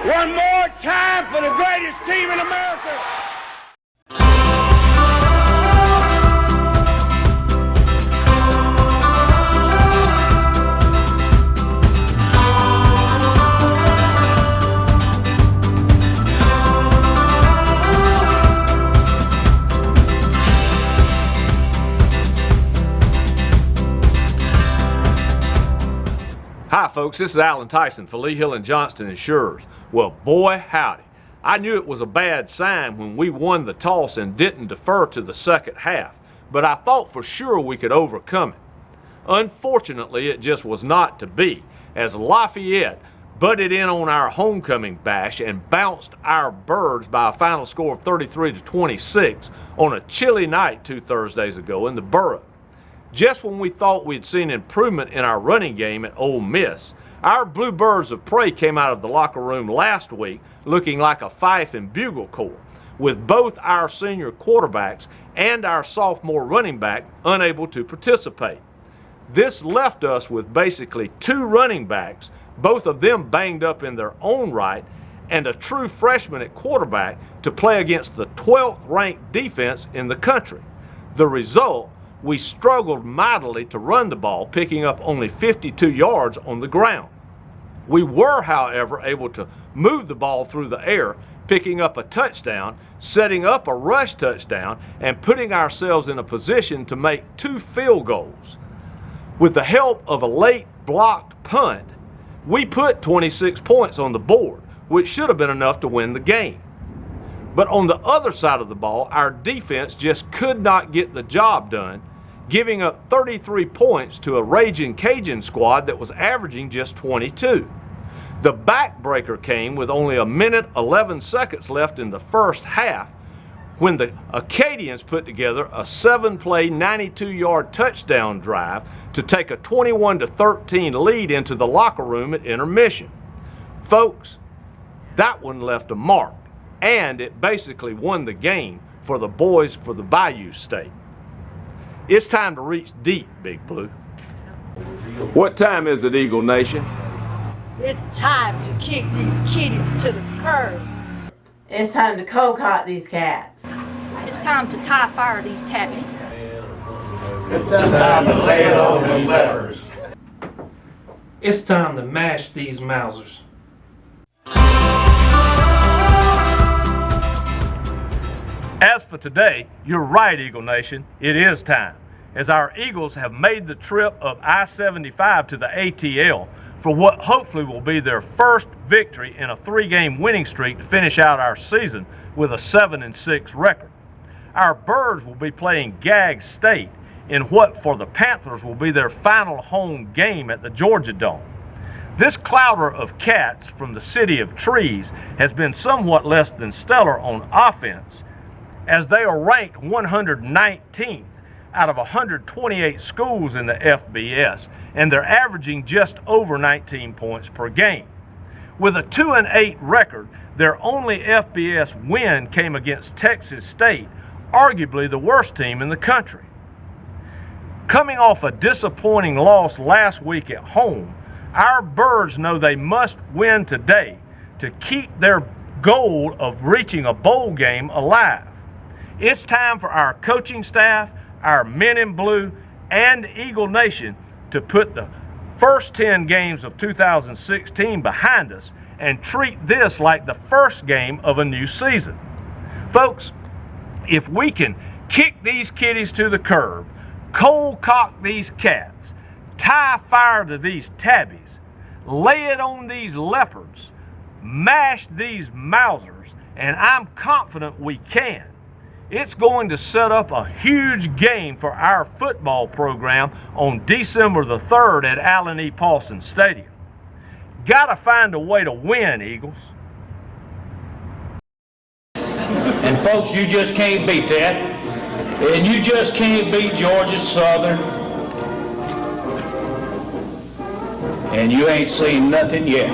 One more time for the greatest team in America. Hi folks, this is Alan Tyson for Lee Hill and Johnston Insurers. Well, boy howdy, I knew it was a bad sign when we won the toss and didn't defer to the second half, but I thought for sure we could overcome it. Unfortunately, it just was not to be, as Lafayette butted in on our homecoming bash and bounced our Birds by a final score of 33-26 on a chilly night 2 Thursdays ago in the Borough. Just when we thought we'd seen improvement in our running game at Ole Miss, our Blue Birds of Prey came out of the locker room last week looking like a fife and bugle corps, with both our senior quarterbacks and our sophomore running back unable to participate. This left us with basically 2 running backs, both of them banged up in their own right, and a true freshman at quarterback to play against the 12th ranked defense in the country. The result, we struggled mightily to run the ball, picking up only 52 yards on the ground. We were, however, able to move the ball through the air, picking up a touchdown, setting up a rush touchdown, and putting ourselves in a position to make 2 field goals. With the help of a late blocked punt, we put 26 points on the board, which should have been enough to win the game. But on the other side of the ball, our defense just could not get the job done, giving up 33 points to a Raging Cajun squad that was averaging just 22. The backbreaker came with only 1:11 seconds left in the first half when the Acadians put together a 7-play, 92-yard touchdown drive to take a 21-13 lead into the locker room at intermission. Folks, that one left a mark, and it basically won the game for the boys for the Bayou State. It's time to reach deep, Big Blue. What time is it, Eagle Nation? It's time to kick these kitties to the curb. It's time to cold-cock these cats. It's time to tie fire these tabbies. It's time to lay it on them letters. It's time to mash these Mausers. As for today, you're right, Eagle Nation, it is time, as our Eagles have made the trip up I-75 to the ATL for what hopefully will be their first victory in a 3-game winning streak to finish out our season with a 7-6 record. Our Birds will be playing Gag State in what for the Panthers will be their final home game at the Georgia Dome. This clouder of cats from the city of trees has been somewhat less than stellar on offense, as they are ranked 119th out of 128 schools in the FBS, and they're averaging just over 19 points per game. With a 2-8 record, their only FBS win came against Texas State, arguably the worst team in the country. Coming off a disappointing loss last week at home, our Birds know they must win today to keep their goal of reaching a bowl game alive. It's time for our coaching staff, our men in blue, and Eagle Nation to put the first 10 games of 2016 behind us and treat this like the first game of a new season. Folks, if we can kick these kitties to the curb, cold cock these cats, tie fire to these tabbies, lay it on these leopards, mash these Mausers, and I'm confident we can, it's going to set up a huge game for our football program on December the 3rd at Allen E. Paulson Stadium. Gotta find a way to win, Eagles. And folks, you just can't beat that. And you just can't beat Georgia Southern. And you ain't seen nothing yet.